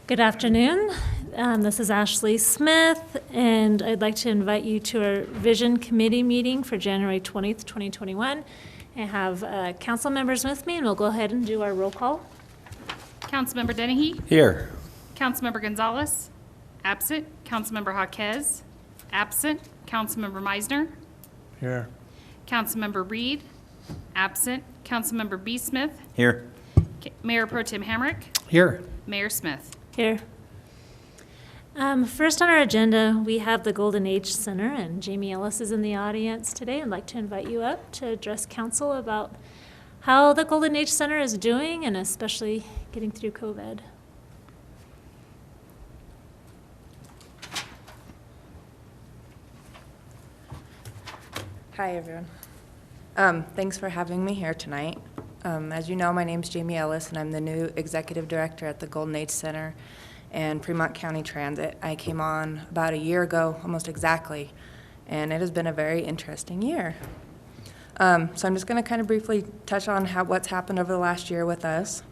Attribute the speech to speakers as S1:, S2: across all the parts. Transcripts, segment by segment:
S1: Good afternoon. This is Ashley Smith, and I'd like to invite you to our Vision Committee meeting for January 20th, 2021. I have council members with me, and we'll go ahead and do our roll call.
S2: Councilmember Dennehy?
S3: Here.
S2: Councilmember Gonzalez? Absent. Councilmember Jaquez? Absent. Councilmember Meisner?
S3: Here.
S2: Councilmember Reed? Absent. Councilmember B. Smith?
S3: Here.
S2: Mayor Pro Tem Hamrick?
S3: Here.
S2: Mayor Smith?
S1: Here. First on our agenda, we have the Golden Age Center, and Jamie Ellis is in the audience today. I'd like to invite you up to address council about how the Golden Age Center is doing, and especially getting through COVID.
S4: Hi, everyone. Thanks for having me here tonight. As you know, my name's Jamie Ellis, and I'm the new Executive Director at the Golden Age Center and Fremont County Transit. I came on about a year ago, almost exactly, and it has been a very interesting year. So I'm just going to kind of briefly touch on what's happened over the last year with us.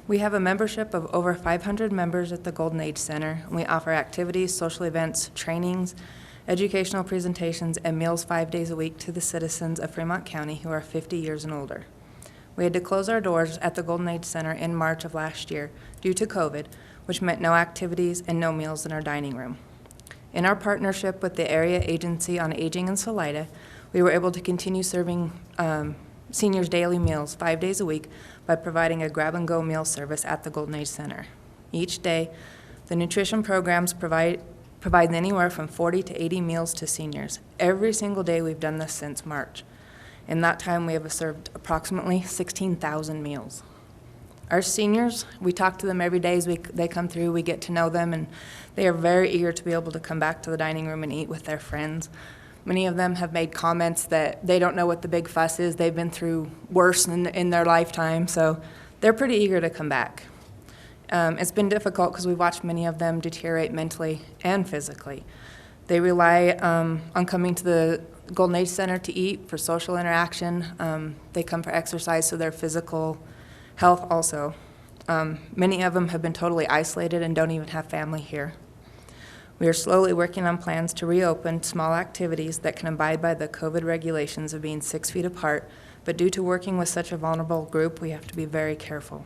S4: We have a membership of over 500 members at the Golden Age Center, and we offer activities, social events, trainings, educational presentations, and meals 5 days a week to the citizens of Fremont County who are 50 years and older. We had to close our doors at the Golden Age Center in March of last year due to COVID, which meant no activities and no meals in our dining room. In our partnership with the Area Agency on Aging in Salida, we were able to continue serving seniors daily meals 5 days a week by providing a grab-and-go meal service at the Golden Age Center. Each day, the nutrition programs provides anywhere from 40 to 80 meals to seniors. Every single day we've done this since March. In that time, we have served approximately 16,000 meals. Our seniors, we talk to them every day as they come through, we get to know them, and they are very eager to be able to come back to the dining room and eat with their friends. Many of them have made comments that they don't know what the big fuss is. They've been through worse in their lifetime, so they're pretty eager to come back. It's been difficult because we've watched many of them deteriorate mentally and physically. They rely on coming to the Golden Age Center to eat for social interaction. They come for exercise, so their physical health also. Many of them have been totally isolated and don't even have family here. We are slowly working on plans to reopen small activities that can abide by the COVID regulations of being 6 feet apart, but due to working with such a vulnerable group, we have to be very careful.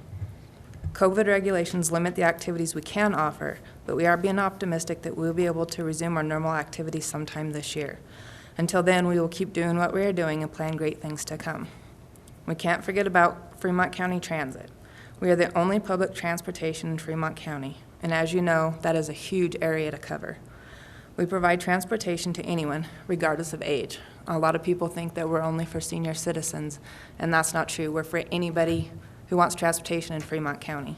S4: COVID regulations limit the activities we can offer, but we are being optimistic that we'll be able to resume our normal activities sometime this year. Until then, we will keep doing what we are doing and plan great things to come. We can't forget about Fremont County Transit. We are the only public transportation in Fremont County, and as you know, that is a huge area to cover. We provide transportation to anyone, regardless of age. A lot of people think that we're only for senior citizens, and that's not true. We're for anybody who wants transportation in Fremont County.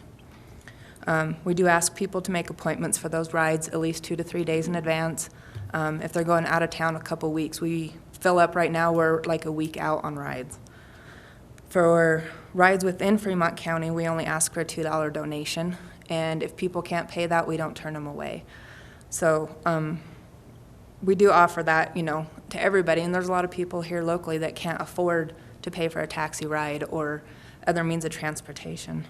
S4: We do ask people to make appointments for those rides at least 2 to 3 days in advance. If they're going out of town a couple weeks, we fill up right now, we're like a week out on rides. For rides within Fremont County, we only ask for a $2 donation, and if people can't pay that, we don't turn them away. So we do offer that, to everybody, and there's a lot of people here locally that can't afford to pay for a taxi ride or other means of transportation.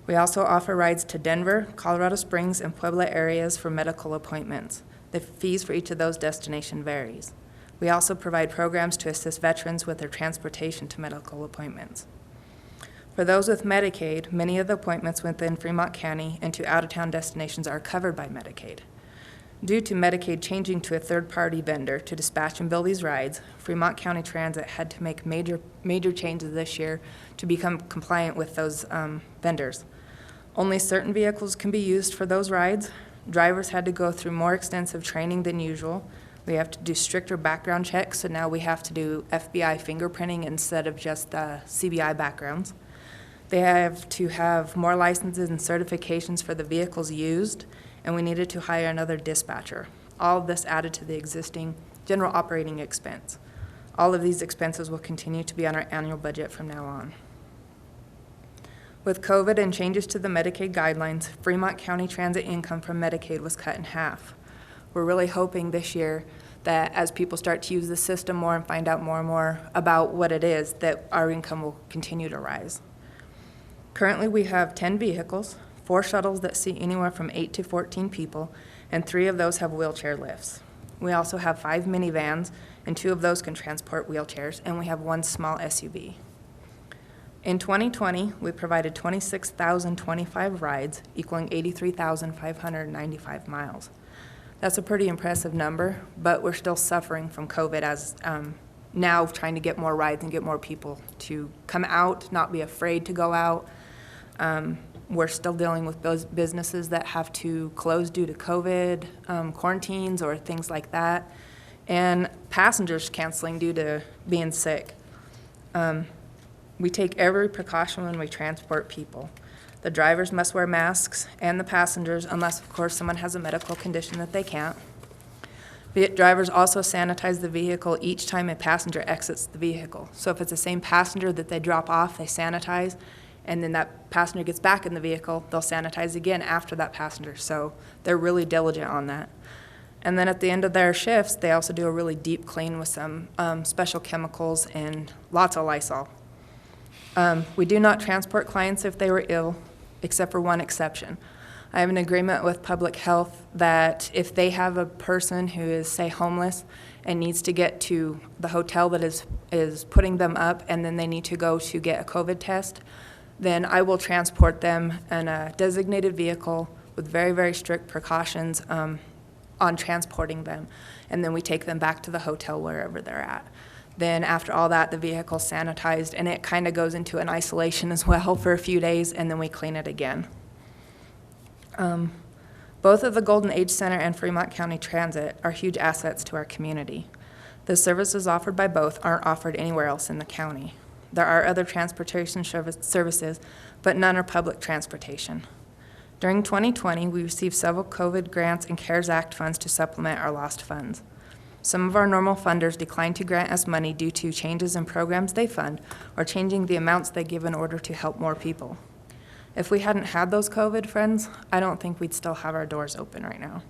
S4: We also offer rides to Denver, Colorado Springs, and Puebla areas for medical appointments. The fees for each of those destinations varies. We also provide programs to assist veterans with their transportation to medical appointments. For those with Medicaid, many of the appointments within Fremont County and to out-of-town destinations are covered by Medicaid. Due to Medicaid changing to a third-party vendor to dispatch and bill these rides, Fremont County Transit had to make major changes this year to become compliant with those vendors. Only certain vehicles can be used for those rides. Drivers had to go through more extensive training than usual. We have to do stricter background checks, so now we have to do FBI fingerprinting instead of just CBI backgrounds. They have to have more licenses and certifications for the vehicles used, and we needed to hire another dispatcher. All of this added to the existing general operating expense. All of these expenses will continue to be on our annual budget from now on. With COVID and changes to the Medicaid guidelines, Fremont County Transit income from Medicaid was cut in half. We're really hoping this year that as people start to use the system more and find out more and more about what it is, that our income will continue to rise. Currently, we have 10 vehicles, 4 shuttles that seat anywhere from 8 to 14 people, and 3 of those have wheelchair lifts. We also have 5 minivans, and 2 of those can transport wheelchairs, and we have 1 small SUV. In 2020, we provided 26,025 rides, equaling 83,595 miles. That's a pretty impressive number, but we're still suffering from COVID as now trying to get more rides and get more people to come out, not be afraid to go out. We're still dealing with those businesses that have to close due to COVID, quarantines or things like that, and passengers canceling due to being sick. We take every precaution when we transport people. The drivers must wear masks and the passengers, unless, of course, someone has a medical condition that they can't. Drivers also sanitize the vehicle each time a passenger exits the vehicle. So if it's the same passenger that they drop off, they sanitize, and then that passenger gets back in the vehicle, they'll sanitize again after that passenger. So they're really diligent on that. And then at the end of their shifts, they also do a really deep clean with some special chemicals and lots of Lysol. We do not transport clients if they were ill, except for one exception. I have an agreement with Public Health that if they have a person who is, say, homeless and needs to get to the hotel that is putting them up, and then they need to go to get a COVID test, then I will transport them in a designated vehicle with very, very strict precautions on transporting them. And then we take them back to the hotel wherever they're at. Then after all that, the vehicle's sanitized, and it kind of goes into an isolation as well for a few days, and then we clean it again. Both of the Golden Age Center and Fremont County Transit are huge assets to our community. The services offered by both aren't offered anywhere else in the county. There are other transportation services, but none are public transportation. During 2020, we received several COVID grants and CARES Act funds to supplement our lost funds. Some of our normal funders declined to grant us money due to changes in programs they fund or changing the amounts they give in order to help more people. If we hadn't had those COVID funds, I don't think we'd still have our doors open right now.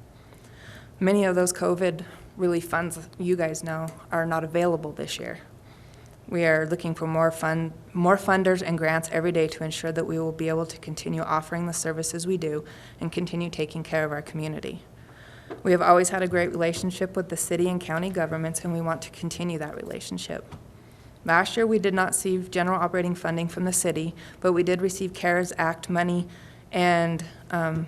S4: Many of those COVID relief funds, you guys know, are not available this year. We are looking for more funders and grants every day to ensure that we will be able to continue offering the services we do and continue taking care of our community. We have always had a great relationship with the city and county governments, and we want to continue that relationship. Last year, we did not receive general operating funding from the city, but we did receive CARES Act money, and I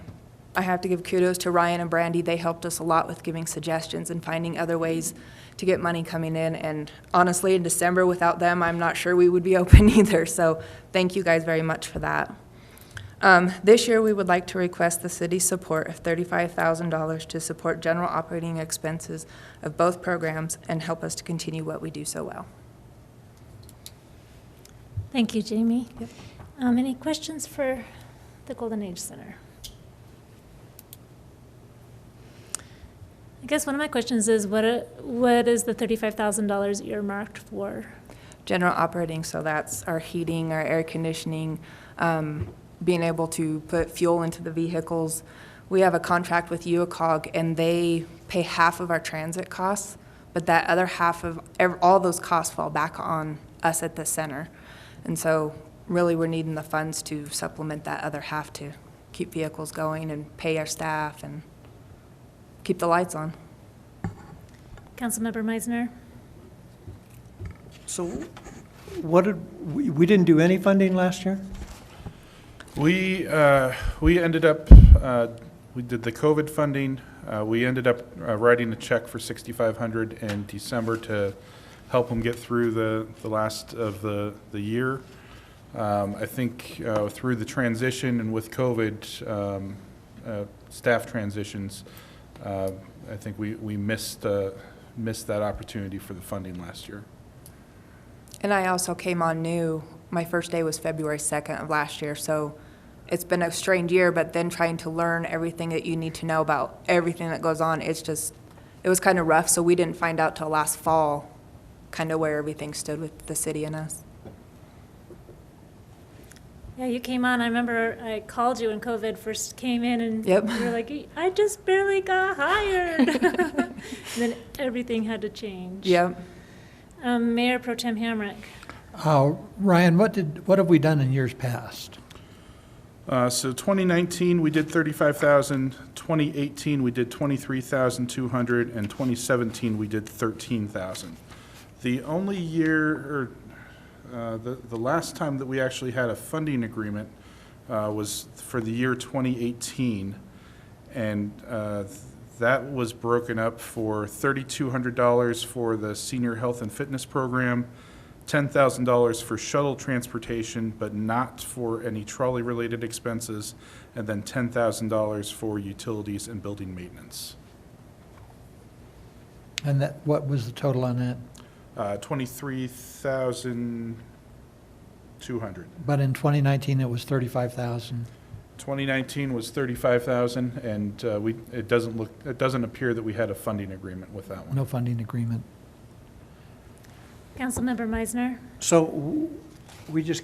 S4: have to give kudos to Ryan and Brandy. They helped us a lot with giving suggestions and finding other ways to get money coming in, and honestly, in December, without them, I'm not sure we would be open either, so thank you guys very much for that. This year, we would like to request the city's support of $35,000 to support general operating expenses of both programs and help us to continue what we do so well.
S1: Thank you, Jamie. Yep. Any questions for the Golden Age Center? I guess one of my questions is, what is the $35,000 earmarked for?
S4: General operating, so that's our heating, our air conditioning, being able to put fuel into the vehicles. We have a contract with UACOG, and they pay half of our transit costs, but that other half of all those costs fall back on us at the center. And so really we're needing the funds to supplement that other half to keep vehicles going and pay our staff and keep the lights on.
S1: Councilmember Meisner?
S3: So what we didn't do any funding last year?
S5: We ended up, we did the COVID funding. We ended up writing a check for $6,500 in December to help them get through the last of the year. I think through the transition and with COVID, staff transitions, I think we missed that opportunity for the funding last year.
S4: And I also came on new. My first day was February 2nd of last year, so it's been a strange year, but then trying to learn everything that you need to know about everything that goes on, it was kind of rough, so we didn't find out till last fall kind of where everything stood with the city and us.
S1: Yeah, you came on. I remember I called you when COVID first came in, and
S4: Yep.
S1: you were like, I just barely got hired. And then everything had to change.
S4: Yep.
S1: Mayor Pro Tem Hamrick.
S6: Ryan, what have we done in years past?
S5: So 2019, we did 35,000. 2018, we did 23,200, and 2017, we did 13,000. The only year, or the last time that we actually had a funding agreement was for the year 2018, and that was broken up for $3,200 for the senior health and fitness program, $10,000 for shuttle transportation, but not for any trolley-related expenses, and then $10,000 for utilities and building maintenance.
S6: And that, what was the total on that?
S5: 23,200.
S6: But in 2019, it was 35,000.
S5: 2019 was 35,000, and it doesn't appear that we had a funding agreement with that one.
S6: No funding agreement.
S1: Councilmember Meisner?
S3: So we just,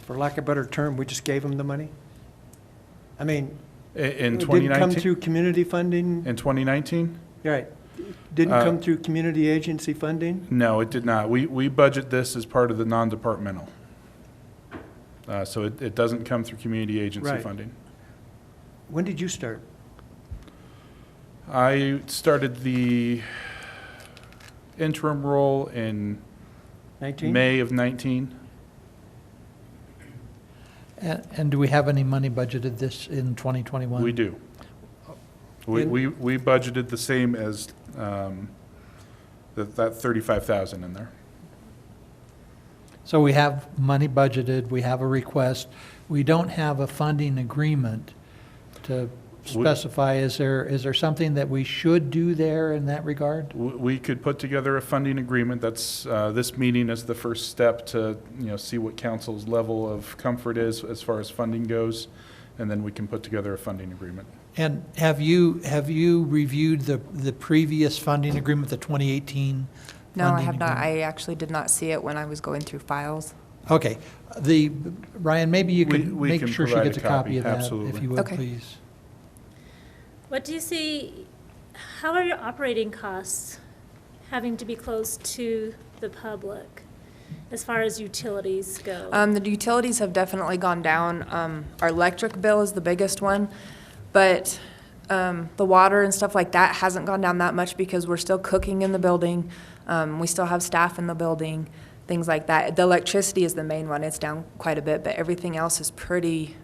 S3: for lack of a better term, we just gave them the money? I mean,
S5: In
S3: it didn't come
S5: 2019?
S3: through community funding?
S5: In 2019?
S3: Right. Didn't come through community agency funding?
S5: No, it did not. We budget this as part of the non-departmental. So it doesn't come through community agency
S3: Right.
S5: funding.
S3: When did you start?
S5: I started the interim role in
S3: 19?
S5: May of 19.
S6: And do we have any money budgeted this in 2021?
S5: We do. We budgeted the same as that 35,000 in there.
S6: So we have money budgeted, we have a request. We don't have a funding agreement to specify. Is there something that we should do there in that regard?
S5: We could put together a funding agreement. That's, this meeting is the first step to, see what council's level of comfort is as far as funding goes, and then we can put together a funding agreement.
S6: And have you reviewed the previous funding agreement, the 2018?
S4: No, I
S6: funding
S4: have not.
S6: agreement?
S4: I actually did not see it when I was going through files.
S6: Okay. Ryan, maybe you
S5: We
S6: can make
S5: can
S6: sure she
S5: provide
S6: gets
S5: a
S6: a copy
S5: copy,
S6: of that,
S5: absolutely.
S6: if you would,
S4: Okay.
S6: please.
S1: What do you see, how are your operating costs having to be closed to the public as far as utilities go?
S4: The utilities have definitely gone down. Our electric bill is the biggest one, but the water and stuff like that hasn't gone down that much because we're still cooking in the building. We still have staff in the building, things like that. The electricity is the main one. It's down quite a bit, but everything else is pretty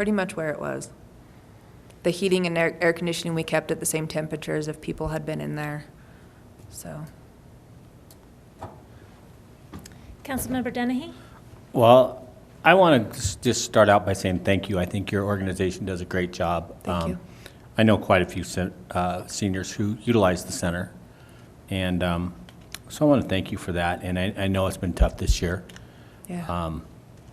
S4: much where it was. The heating and air conditioning we kept at the same temperature as if people had been in there, so.
S1: Councilmember Dennehy?
S7: Well, I want to just start out by saying thank you. I think your organization does a great job.
S4: Thank you.
S7: I know quite a few seniors who utilize the center, and so I want to thank you for that. And I know it's been tough this year,
S4: Yeah,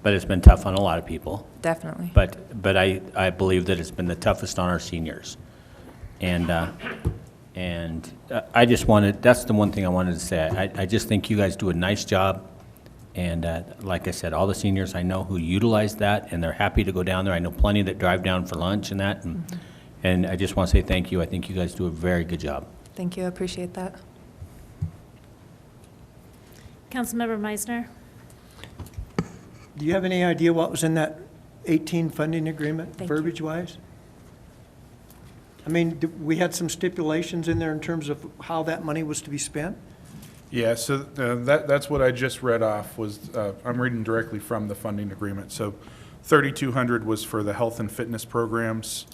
S7: but it's been tough on a lot of people.
S4: definitely.
S7: But I believe that it's been the toughest on our seniors. And I just wanted, that's the one thing I wanted to say. I just think you guys do a nice job. And like I said, all the seniors I know who utilize that, and they're happy to go down there. I know plenty that drive down for lunch and that. And I just want to say thank you. I think you guys do a very good job.
S4: Thank you, I appreciate that.
S1: Councilmember Meisner?
S3: Do you have any idea what was in that 18 funding agreement,
S4: Thank you.
S3: verbiage-wise? I mean, we had some stipulations in there in terms of how that money was to be spent?
S5: Yeah, so that's what I just read off was, I'm reading directly from the funding agreement. So 3,200 was for the health and fitness programs,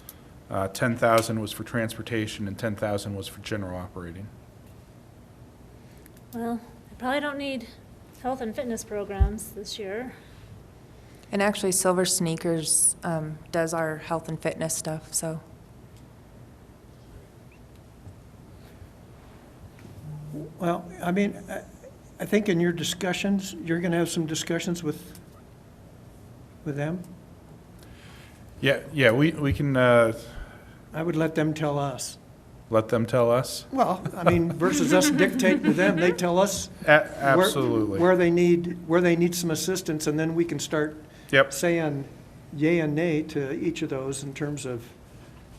S5: 10,000 was for transportation, and 10,000 was for general operating.
S1: Well, I probably don't need health and fitness programs this year.
S4: And actually, Silver Sneakers does our health and fitness stuff, so.
S3: Well, I mean, I think in your discussions, you're going to have some discussions with them?
S5: Yeah, we can
S3: I would let them tell us.
S5: let them tell us.
S3: Well, I mean, versus us dictating to them, they tell us
S5: Absolutely.
S3: where they need some assistance, and then we can start
S5: Yep.
S3: saying yay and nay to each of those in terms of,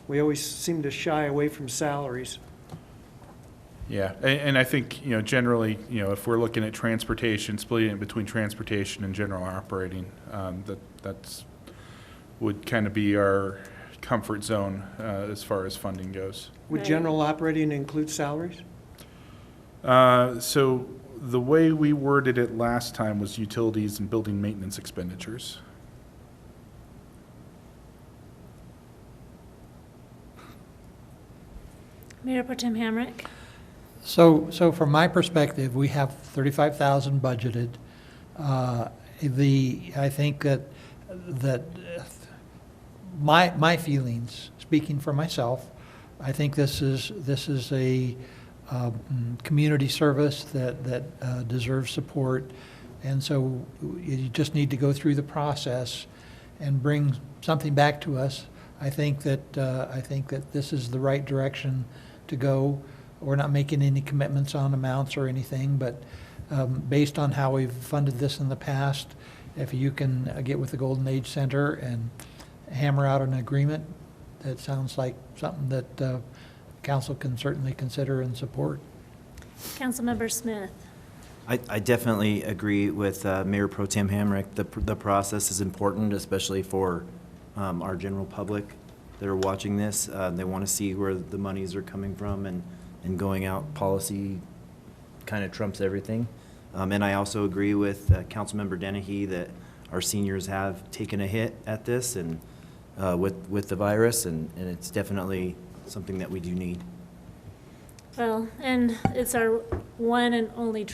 S3: we always seem to shy away from salaries.
S5: Yeah, and I think, generally, if we're looking at transportation, splitting it between transportation and general operating, that's would kind of be our comfort zone as far as funding goes.
S3: Would
S1: Right.
S3: general operating include salaries?
S5: So the way we worded it last time was utilities and building maintenance expenditures.
S1: Mayor Pro Tem Hamrick?
S6: So from my perspective, we have 35,000 budgeted. I think that my feelings, speaking for myself, I think this is a community service that deserves support. And so you just need to go through the process and bring something back to us. I think that this is the right direction to go. We're not making any commitments on amounts or anything, but based on how we've funded this in the past, if you can get with the Golden Age Center and hammer out an agreement, that sounds like something that council can certainly consider and support.
S1: Councilmember Smith?
S8: I definitely agree with Mayor Pro Tem Hamrick. The process is important, especially for our general public that are watching this. They want to see where the monies are coming from, and going out policy kind of trumps everything. And I also agree with Councilmember Dennehy that our seniors have taken a hit at this and with the virus, and it's definitely something that we do need.
S1: Well, and it's our one and only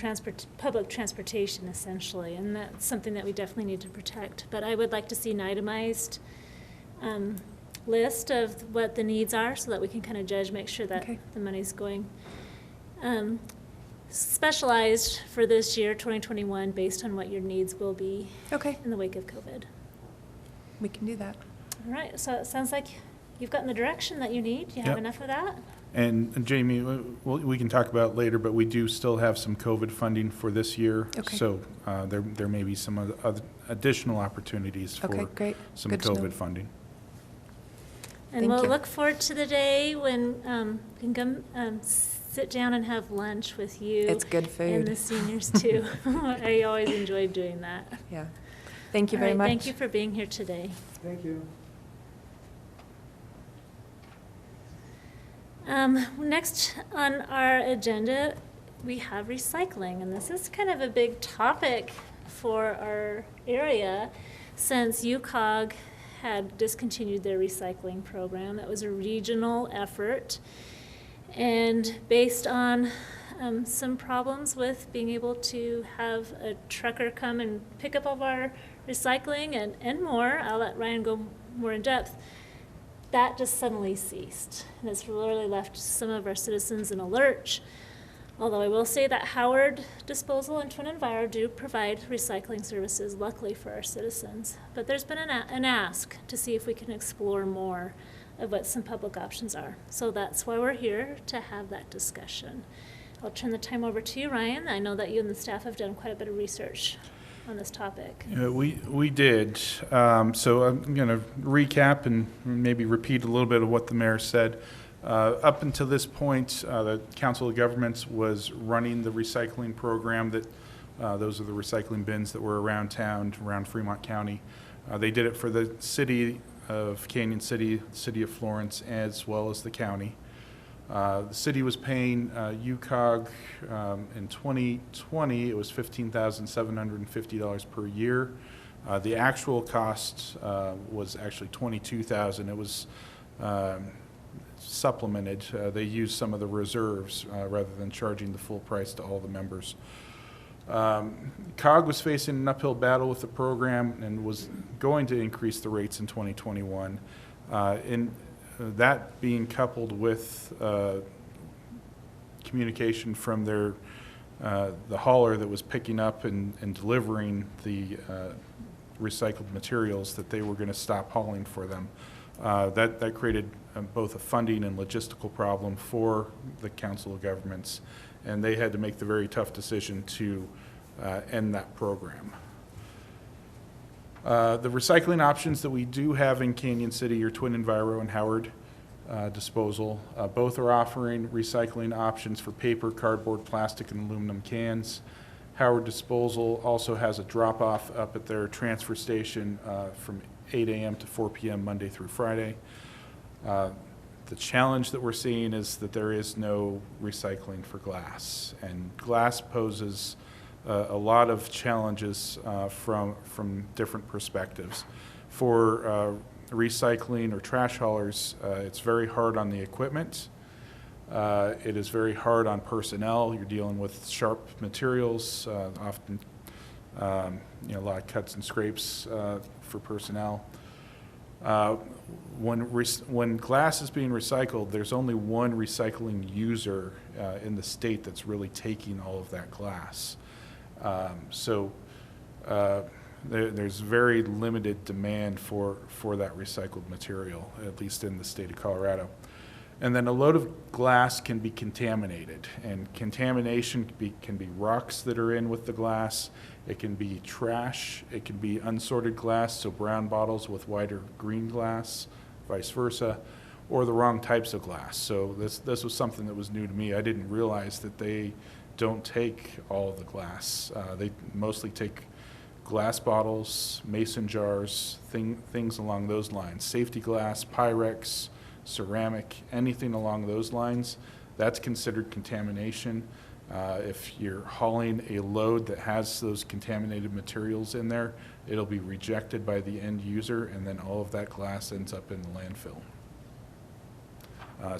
S1: public transportation, essentially, and that's something that we definitely need to protect. But I would like to see an itemized list of what the needs are so that we can kind of judge, make sure that
S4: Okay.
S1: the money's going specialized for this year, 2021, based on what your needs will be
S4: Okay,
S1: in the wake of COVID.
S4: we can do that.
S1: All right, so it sounds like you've gotten the direction that you need. You have
S5: Yep.
S1: enough of that?
S5: And Jamie, we can talk about it later, but we do still have some COVID funding for this year.
S4: Okay.
S5: So there may be some other additional opportunities
S4: Okay,
S5: for
S4: great.
S5: some
S4: Good to know.
S5: COVID funding.
S1: And
S4: Thank
S1: we'll
S4: you.
S1: look forward to the day when we can come sit down and have lunch with you.
S4: It's good
S1: And the
S4: food.
S1: seniors too. I always enjoyed doing that.
S4: Yeah. Thank you
S1: All
S4: very
S1: right,
S4: much.
S1: Thank you for being here today.
S3: Thank you.
S1: Next on our agenda, we have recycling, and this is kind of a big topic for our area since UCOG had discontinued their recycling program. That was a regional effort, and based on some problems with being able to have a trucker come and pick up all of our recycling and more, I'll let Ryan go more in depth, that just suddenly ceased. And it's really left some of our citizens in a lurch. Although I will say that Howard Disposal and Twin Enviro do provide recycling services, luckily for our citizens. But there's been an ask to see if we can explore more of what some public options are. So that's why we're here, to have that discussion. I'll turn the time over to you, Ryan. I know that you and the staff have done quite a bit of research on this topic.
S5: We did. So I'm going to recap and maybe repeat a little bit of what the mayor said. Up until this point, the Council of Governments was running the recycling program. Those are the recycling bins that were around town, around Fremont County. They did it for the city of Canyon City, the city of Florence, as well as the county. The city was paying UCOG in 2020, it was $15,750 per year. The actual cost was actually $22,000. It was supplemented. They used some of the reserves rather than charging the full price to all the members. COG was facing an uphill battle with the program and was going to increase the rates in 2021. That being coupled with communication from the hauler that was picking up and delivering the recycled materials that they were going to stop hauling for them. That created both a funding and logistical problem for the Council of Governments, and they had to make the very tough decision to end that program. The recycling options that we do have in Canyon City are Twin Enviro and Howard Disposal. Both are offering recycling options for paper, cardboard, plastic, and aluminum cans. Howard Disposal also has a drop-off up at their transfer station from 8 a.m. to 4 p.m. Monday through Friday. The challenge that we're seeing is that there is no recycling for glass, and glass poses a lot of challenges from different perspectives. For recycling or trash haulers, it's very hard on the equipment. It is very hard on personnel. You're dealing with sharp materials, often a lot of cuts and scrapes for personnel. When glass is being recycled, there's only one recycling user in the state that's really taking all of that glass. There's very limited demand for that recycled material, at least in the state of Colorado. And then a load of glass can be contaminated, and contamination can be rocks that are in with the glass. It can be trash. It can be unsorted glass, so brown bottles with white or green glass, vice versa, or the wrong types of glass. So this was something that was new to me. I didn't realize that they don't take all of the glass. They mostly take glass bottles, mason jars, things along those lines. Safety glass, Pyrex, ceramic, anything along those lines, that's considered contamination. If you're hauling a load that has those contaminated materials in there, it'll be rejected by the end user, and then all of that glass ends up in the landfill.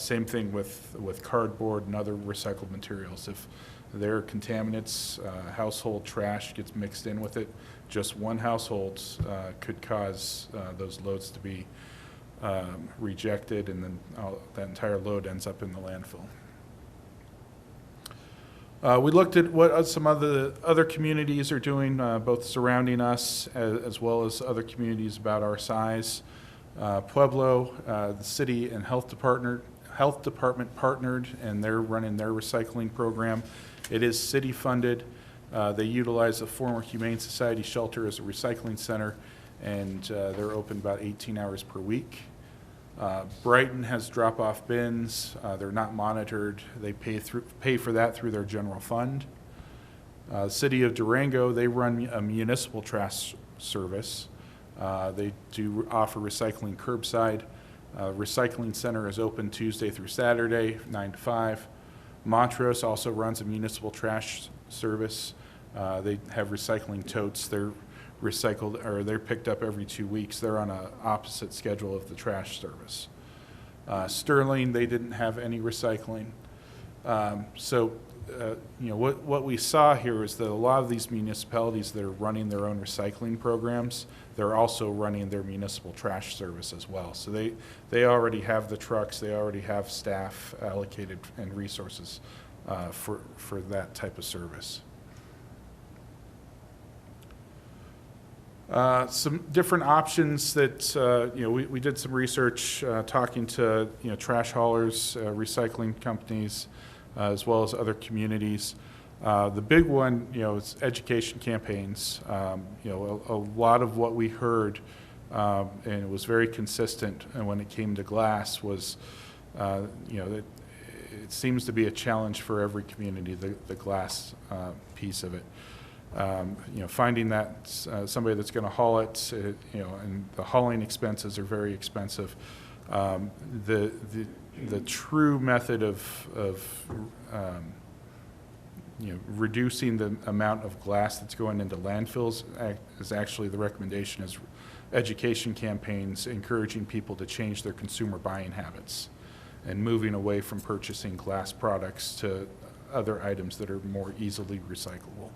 S5: Same thing with cardboard and other recycled materials. If there are contaminants, household trash gets mixed in with it, just one household could cause those loads to be rejected, and then that entire load ends up in the landfill. We looked at what some other communities are doing, both surrounding us as well as other communities about our size. Pueblo, the city and health department partnered, and they're running their recycling program. It is city funded. They utilize a former Humane Society shelter as a recycling center, and they're open about 18 hours per week. Brighton has drop-off bins. They're not monitored. They pay for that through their general fund. City of Durango, they run a municipal trash service. They do offer recycling curbside. Recycling center is open Tuesday through Saturday, 9 to 5. Montrose also runs a municipal trash service. They have recycling totes. They're recycled, or they're picked up every 2 weeks. They're on an opposite schedule of the trash service. Sterling, they didn't have any recycling. What we saw here is that a lot of these municipalities that are running their own recycling programs, they're also running their municipal trash service as well. So they already have the trucks, they already have staff allocated and resources for that type of service. Some different options that, we did some research talking to, trash haulers, recycling companies, as well as other communities. The big one, is education campaigns. A lot of what we heard, and it was very consistent when it came to glass, was, that it seems to be a challenge for every community, the glass piece of it. Finding that somebody that's going to haul it, and the hauling expenses are very expensive. The true method of reducing the amount of glass that's going into landfills is actually, the recommendation is education campaigns encouraging people to change their consumer buying habits and moving away from purchasing glass products to other items that are more easily recyclable.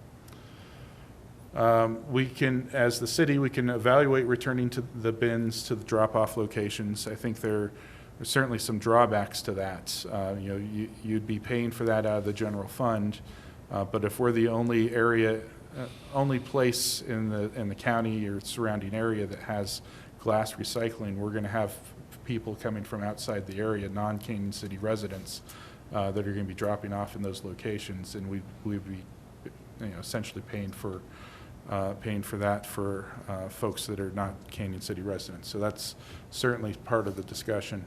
S5: We can, as the city, we can evaluate returning to the bins to the drop-off locations. I think there are certainly some drawbacks to that. You'd be paying for that out of the general fund, but if we're the only area, only place in the county or surrounding area that has glass recycling, we're going to have people coming from outside the area, non-Canyon City residents, that are going to be dropping off in those locations, and we'd be essentially paying for that for folks that are not Canyon City residents. So that's certainly part of the discussion.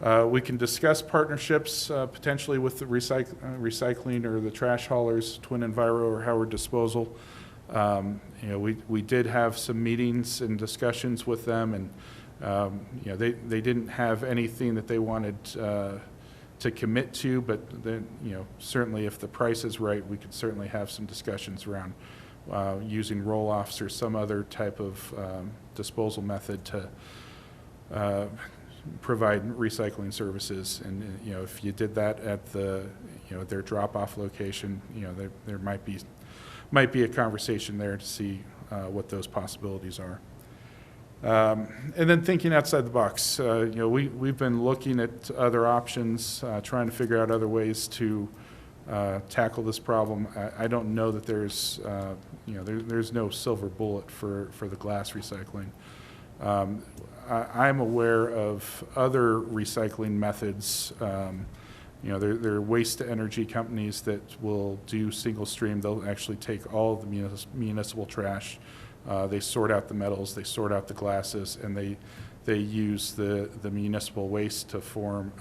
S5: We can discuss partnerships potentially with the recycling or the trash haulers, Twin Enviro or Howard Disposal. We did have some meetings and discussions with them, and they didn't have anything that they wanted to commit to, but then, certainly if the price is right, we could certainly have some discussions around using roll-offs or some other type of disposal method to provide recycling services. And, if you did that at their drop-off location, there might be a conversation there to see what those possibilities are. And then thinking outside the box, we've been looking at other options, trying to figure out other ways to tackle this problem. I don't know that there's no silver bullet for the glass recycling. I'm aware of other recycling methods. There are waste-to-energy companies that will do single stream. They'll actually take all of the municipal trash. They sort out the metals, they sort out the glasses, and they use the municipal waste to form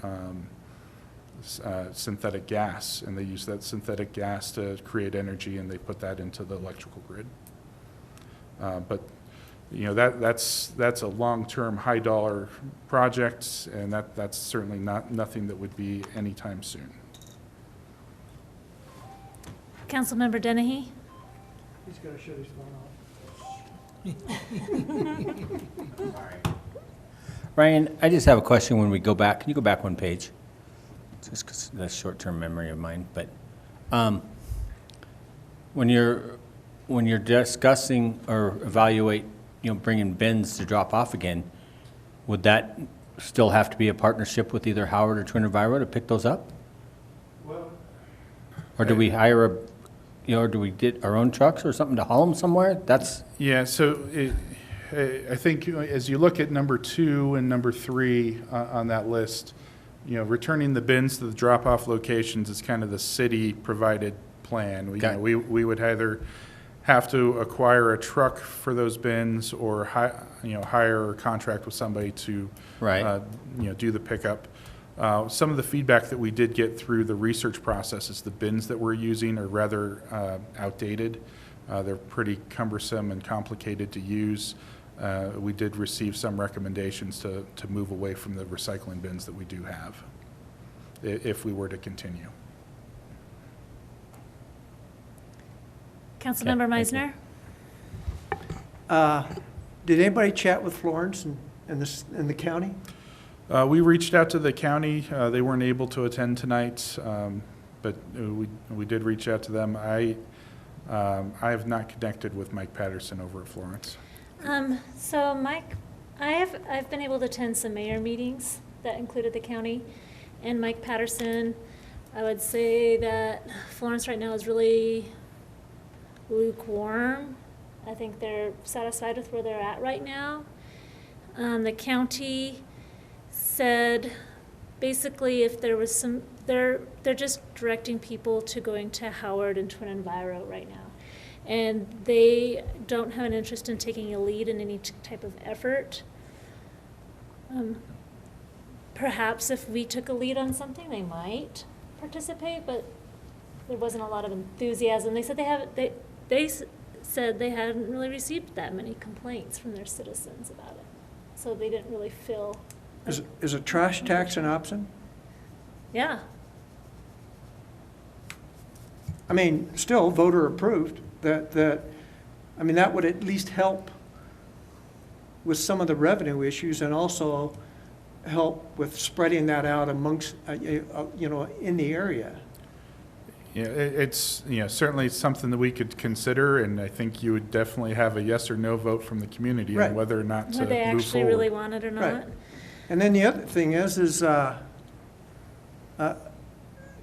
S5: synthetic gas, and they use that synthetic gas to create energy, and they put that into the electrical grid. But that's a long-term, high-dollar project, and that's certainly nothing that would be anytime soon.
S1: Councilmember Dennehy?
S3: He's got to shut his phone off.
S7: Ryan, I just have a question when we go back. Can you go back one page? Just 'cause that's short-term memory of mine. But when you're discussing or evaluate, bringing bins to drop off again, would that still have to be a partnership with either Howard or Twin Enviro to pick those up?
S3: Well,
S7: Or do we hire or do we get our own trucks or something to haul them somewhere?
S5: Yeah, so I think as you look at number 2 and number 3 on that list, returning the bins to the drop-off locations is kind of the city-provided plan. We would either have to acquire a truck for those bins or hire or contract with somebody to do the pickup. Some of the feedback that we did get through the research process is the bins that we're using are rather outdated. They're pretty cumbersome and complicated to use. We did receive some recommendations to move away from the recycling bins that we do have, if we were to continue.
S1: Councilmember
S7: thank you.
S1: Meisner?
S3: Did anybody chat with Florence and the county?
S5: We reached out to the county. They weren't able to attend tonight, but we did reach out to them. I have not connected with Mike Patterson over at Florence.
S1: So Mike, I've been able to attend some mayor meetings that included the county and Mike Patterson. I would say that Florence right now is really lukewarm. I think they're satisfied with where they're at right now. The county said basically if there was some, they're just directing people to going to Howard and Twin Enviro right now. And they don't have an interest in taking a lead in any type of effort. Perhaps if we took a lead on something, they might participate, but there wasn't a lot of enthusiasm. They said they said they hadn't really received that many complaints from their citizens about it. So they didn't really feel.
S3: Is a trash tax an option?
S1: Yeah.
S3: I mean, still voter approved. That would at least help with some of the revenue issues and also help with spreading that out amongst, in the area.
S5: Yeah, it's certainly something that we could consider, and I think you would definitely have a yes or no vote from the community
S3: Right.
S5: on whether or not to
S1: Whether they
S5: move
S1: actually
S5: forward.
S1: really want it or not.
S3: Right. And then the other thing is to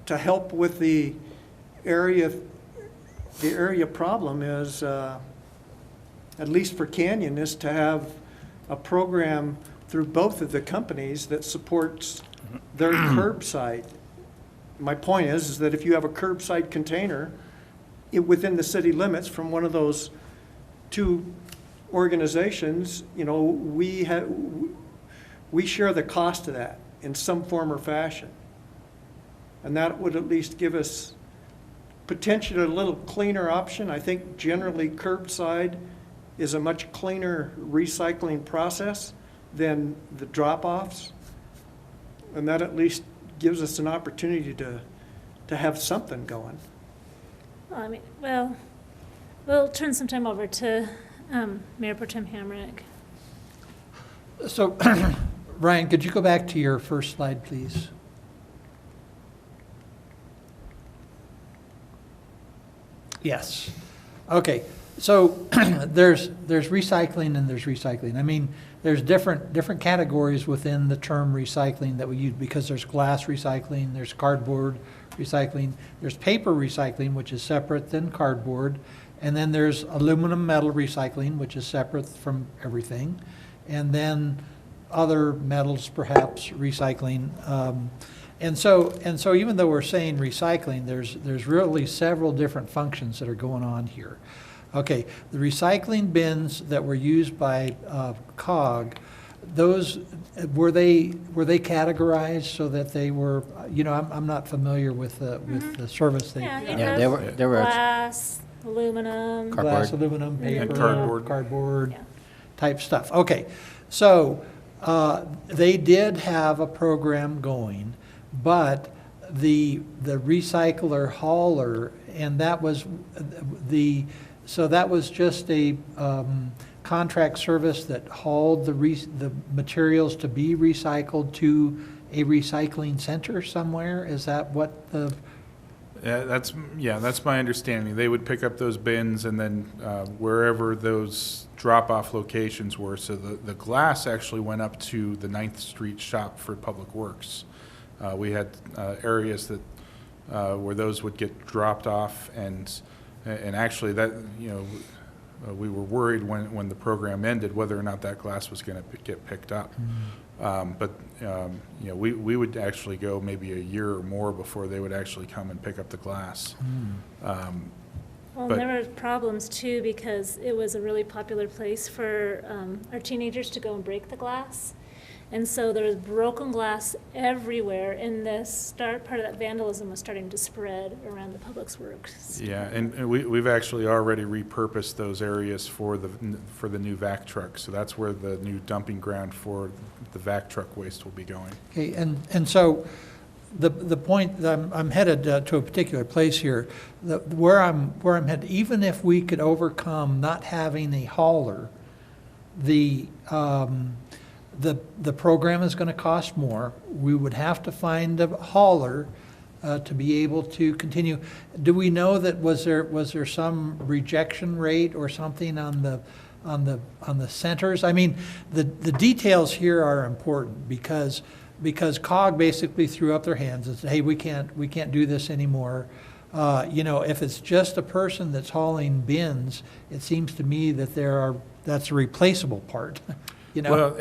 S3: help with the area problem is, at least for Canyon, is to have a program through both of the companies that supports their curbside. My point is that if you have a curbside container within the city limits from one of those two organizations, we share the cost of that in some form or fashion. And that would at least give us potentially a little cleaner option. I think generally curbside is a much cleaner recycling process than the drop-offs. And that at least gives us an opportunity to have something going.
S1: Well, I mean, well, we'll turn some time over to Mayor Pro Tem Hamrick.
S6: So, Ryan, could you go back to your first slide, please? Yes. Okay, so there's recycling and there's recycling. I mean, there's different categories within the term recycling that we use, because there's glass recycling, there's cardboard recycling, there's paper recycling, which is separate than cardboard, and then there's aluminum metal recycling, which is separate from everything, and then other metals perhaps recycling. And so even though we're saying recycling, there's really several different functions that are going on here. Okay, the recycling bins that were used by COG, those, were they categorized so that they were, you know, I'm not familiar with the service they.
S1: Yeah, you
S7: Yeah,
S1: have
S7: they were
S1: glass, aluminum.
S6: Glass, aluminum, paper.
S5: And cardboard.
S6: Cardboard
S1: Yeah.
S6: type stuff. Okay, so they did have a program going, but the recycler hauler, and that was so that was just a contract service that hauled the materials to be recycled to a recycling center somewhere? Is that what the?
S5: That's my understanding. They would pick up those bins and then wherever those drop-off locations were. So the glass actually went up to the 9th Street shop for Public Works. We had areas that where those would get dropped off, and actually that, you know, we were worried when the program ended whether or not that glass was going to get picked up. But you know, we would actually go maybe a year or more before they would actually come and pick up the glass.
S1: Well,
S5: But-
S1: and there were problems too, because it was a really popular place for our teenagers to go and break the glass. And so there was broken glass everywhere, and the part of that vandalism was starting to spread around the Public Works.
S5: Yeah, and we've actually already repurposed those areas for the new vac truck. So that's where the new dumping ground for the vac truck waste will be going.
S6: Okay, and so the point that I'm headed to a particular place here, where I'm headed, even if we could overcome not having a hauler, the program is going to cost more. We would have to find a hauler to be able to continue. Do we know that was there some rejection rate or something on the centers? I mean, the details here are important because COG basically threw up their hands and said, hey, we can't do this anymore. You know, if it's just a person that's hauling bins, it seems to me that that's a replaceable part. You know?
S5: Well,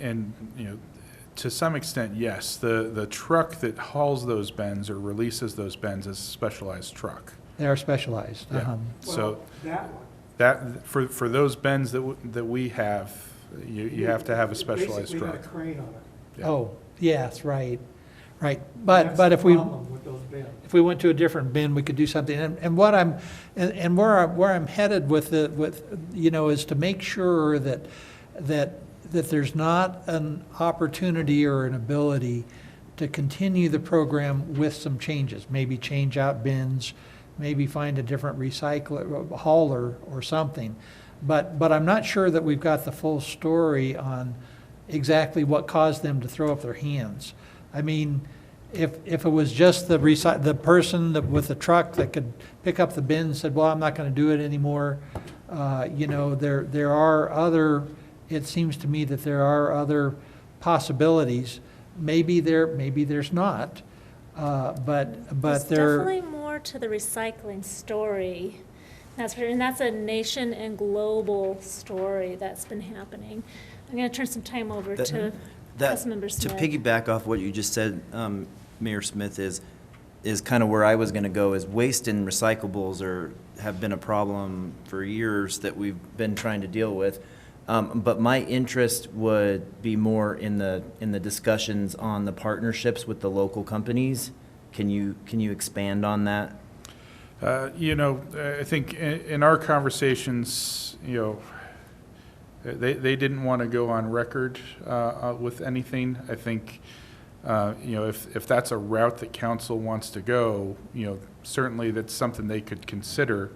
S5: and you know, to some extent, yes. The truck that hauls those bins or releases those bins is a specialized truck.
S6: They are specialized.
S5: Yeah. So
S3: That one.
S5: that for those bins that we have, you have to have a specialized
S3: Basically
S5: truck.
S3: got a crane on it.
S5: Yeah.
S6: Oh, yes, right.
S3: That's
S6: But
S3: the
S6: if we
S3: problem with those bins.
S6: if we went to a different bin, we could do something. And what where I'm headed with you know, is to make sure that there's not an opportunity or an ability to continue the program with some changes. Maybe change out bins, maybe find a different recycler, hauler or something. But I'm not sure that we've got the full story on exactly what caused them to throw up their hands. I mean, if it was just the person with the truck that could pick up the bin and said, well, I'm not going to do it anymore, you know, there are other. It seems to me that there are other possibilities. Maybe there's not, but
S1: There's
S6: there.
S1: definitely more to the recycling story. And that's a nation and global story that's been happening. I'm going to turn some time over to Councilmember
S8: To
S1: Smith.
S8: piggyback off what you just said, Mayor Smith, is kind of where I was going to go, is waste and recyclables have been a problem for years that we've been trying to deal with. But my interest would be more in the discussions on the partnerships with the local companies. Can you expand on that?
S5: I think in our conversations, they didn't want to go on record with anything. I think, if that's a route that council wants to go, certainly that's something they could consider.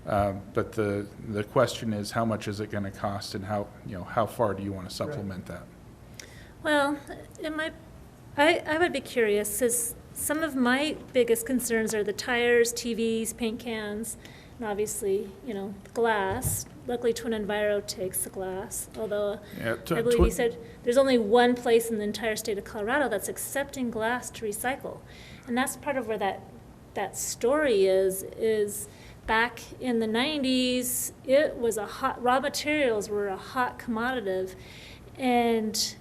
S5: But the question is, how much is it going to cost, and how far do you want to supplement that?
S1: Well, I would be curious, because some of my biggest concerns are the tires, TVs, paint cans, and obviously, glass. Luckily, Twin Enviro takes the glass, although
S5: Yeah,
S1: I believe you said there's only one place in the entire state of Colorado that's accepting glass to recycle. And that's part of where that story is back in the 90s, it was raw materials were a hot commodity. And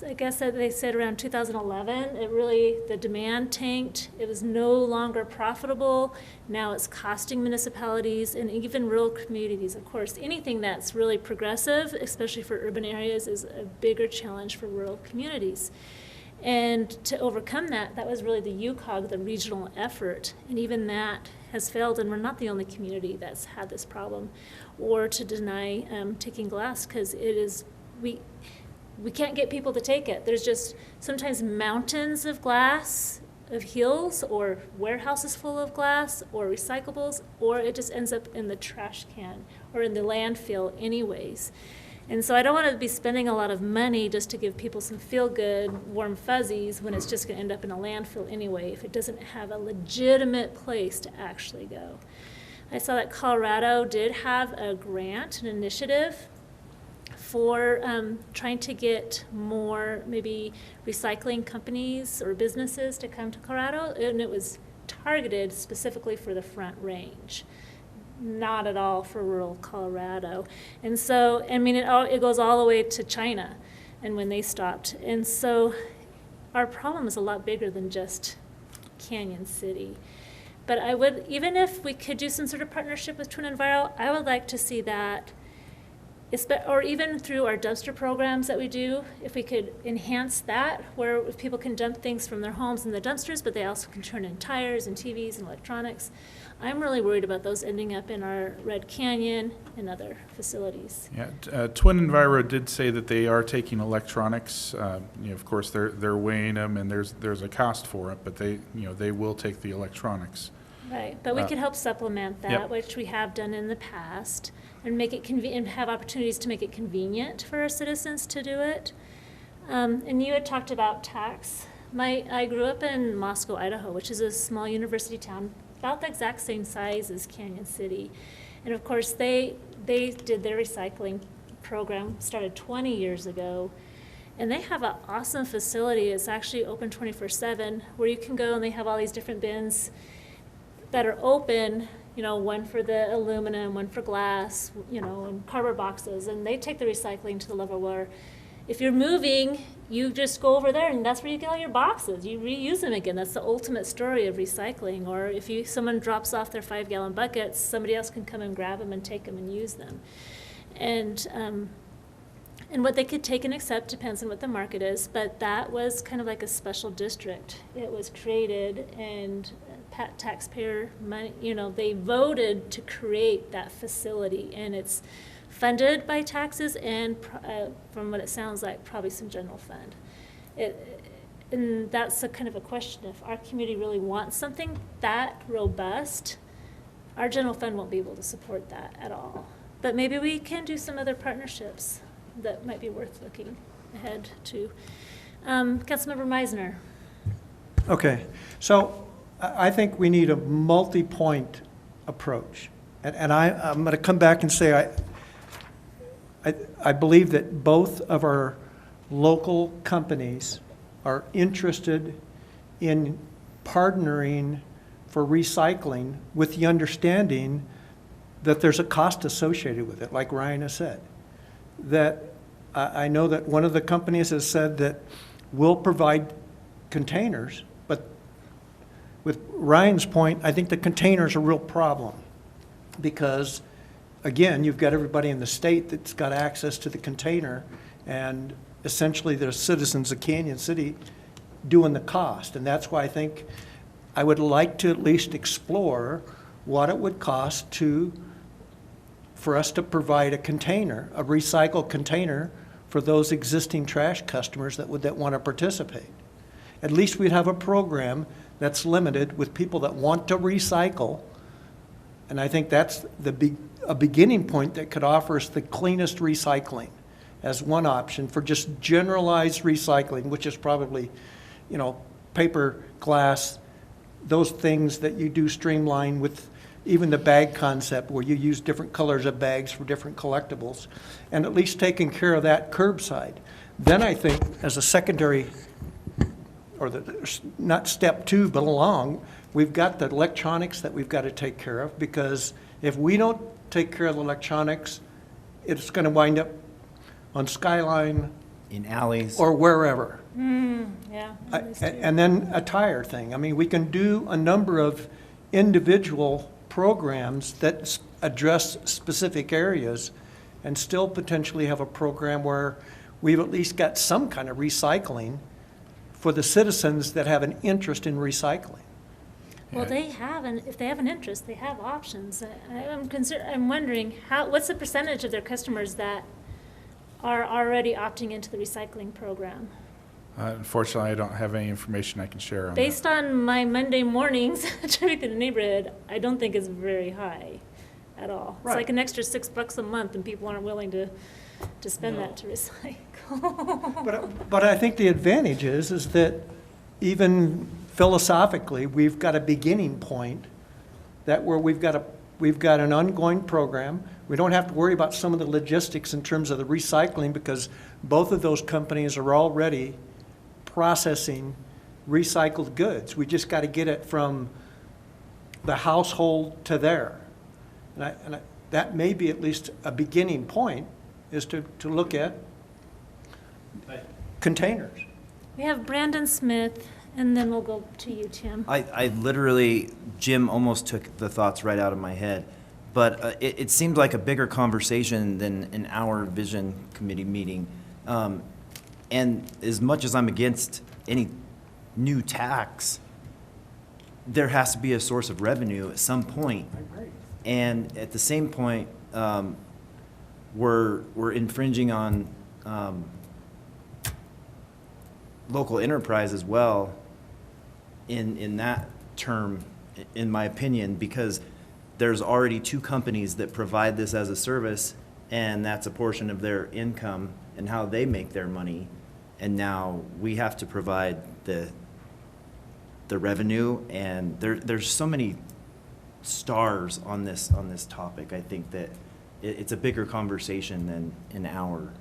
S1: I guess that they said around 2011, the demand tanked. It was no longer profitable. Now it's costing municipalities and even rural communities. Of course, anything that's really progressive, especially for urban areas, is a bigger challenge for rural communities. And to overcome that was really the UCOG, the regional effort. And even that has failed, and we're not the only community that's had this problem. Or to deny taking glass, because we can't get people to take it. There's just sometimes mountains of glass, of hills, or warehouses full of glass, or recyclables, or it just ends up in the trash can or in the landfill anyways. And so I don't want to be spending a lot of money just to give people some feel-good, warm fuzzies when it's just going to end up in a landfill anyway if it doesn't have a legitimate place to actually go. I saw that Colorado did have a grant, an initiative for trying to get more maybe recycling companies or businesses to come to Colorado, and it was targeted specifically for the Front Range, not at all for rural Colorado. And so, it goes all the way to China and when they stopped. And so our problem is a lot bigger than just Canyon City. But even if we could do some sort of partnership with Twin Enviro, I would like to see that, or even through our dumpster programs that we do, if we could enhance that, where if people can dump things from their homes in the dumpsters, but they also can turn in tires and TVs and electronics. I'm really worried about those ending up in our Red Canyon and other facilities.
S5: Yeah, Twin Enviro did say that they are taking electronics. Of course, they're weighing them, and there's a cost for it, but they will take the electronics.
S1: Right, but we could help supplement that,
S5: Yep.
S1: which we have done in the past, and make it and have opportunities to make it convenient for our citizens to do it. And you had talked about tax. I grew up in Moscow, Idaho, which is a small university town, about the exact same size as Canyon City. And of course, they did their recycling program, started 20 years ago. And they have an awesome facility. It's actually open 24/7, where you can go and they have all these different bins that are open, one for the aluminum, one for glass, and cardboard boxes. And they take the recycling to the level where if you're moving, you just go over there and that's where you get all your boxes. You reuse them again. That's the ultimate story of recycling. Or if someone drops off their 5-gallon buckets, somebody else can come and grab them and take them and use them. And what they could take and accept depends on what the market is, but that was kind of like a special district. It was created, and taxpayer money, they voted to create that facility, and it's funded by taxes and, from what it sounds like, probably some general fund. And that's a kind of a question. If our community really wants something that robust, our general fund won't be able to support that at all. But maybe we can do some other partnerships that might be worth looking ahead to. Councilmember Meisner.
S3: Okay, so I think we need a multi-point approach. And I'm going to come back and say I believe that both of our local companies are interested in partnering for recycling with the understanding that there's a cost associated with it, like Ryan has said. That I know that one of the companies has said that we'll provide containers, but with Ryan's point, I think the containers are a real problem because, again, you've got everybody in the state that's got access to the container, and essentially the citizens of Canyon City doing the cost. And that's why I think I would like to at least explore what it would cost for us to provide a container, a recycled container for those existing trash customers that want to participate. At least we'd have a program that's limited with people that want to recycle. And I think that's a beginning point that could offer us the cleanest recycling as one option for just generalized recycling, which is probably, paper, glass, those things that you do streamline with even the bag concept where you use different colors of bags for different collectibles, and at least taking care of that curbside. Then I think as a secondary, or not step two, but along, we've got the electronics that we've got to take care of, because if we don't take care of the electronics, it's going to wind up on Skyline
S8: In alleys.
S3: or wherever.
S1: Yeah.
S3: And then a tire thing. I mean, we can do a number of individual programs that address specific areas and still potentially have a program where we've at least got some kind of recycling for the citizens that have an interest in recycling.
S1: Well, if they have an interest, they have options. I'm wondering what's the percentage of their customers that are already opting into the recycling program?
S5: Unfortunately, I don't have any information I can share on that.
S1: Based on my Monday mornings traffic in the neighborhood, I don't think it's very high at all. It's
S3: Right.
S1: like an extra $6 a month, and people aren't willing to spend that to recycle.
S3: But I think the advantage is that even philosophically, we've got a beginning point that where we've got an ongoing program. We don't have to worry about some of the logistics in terms of the recycling, because both of those companies are already processing recycled goods. We just got to get it from the household to there. And that may be at least a beginning point, is to look at containers.
S1: We have Brandon Smith, and then we'll go to you, Tim.
S8: I literally, Jim almost took the thoughts right out of my head. But it seemed like a bigger conversation than an hour vision committee meeting. And as much as I'm against any new tax, there has to be a source of revenue at some point. And at the same point, we're infringing on local enterprise as well in that term, in my opinion, because there's already two companies that provide this as a service, and that's a portion of their income and how they make their money. And now we have to provide the revenue, and there's so many stars on this topic. I think that it's a bigger conversation than an hour.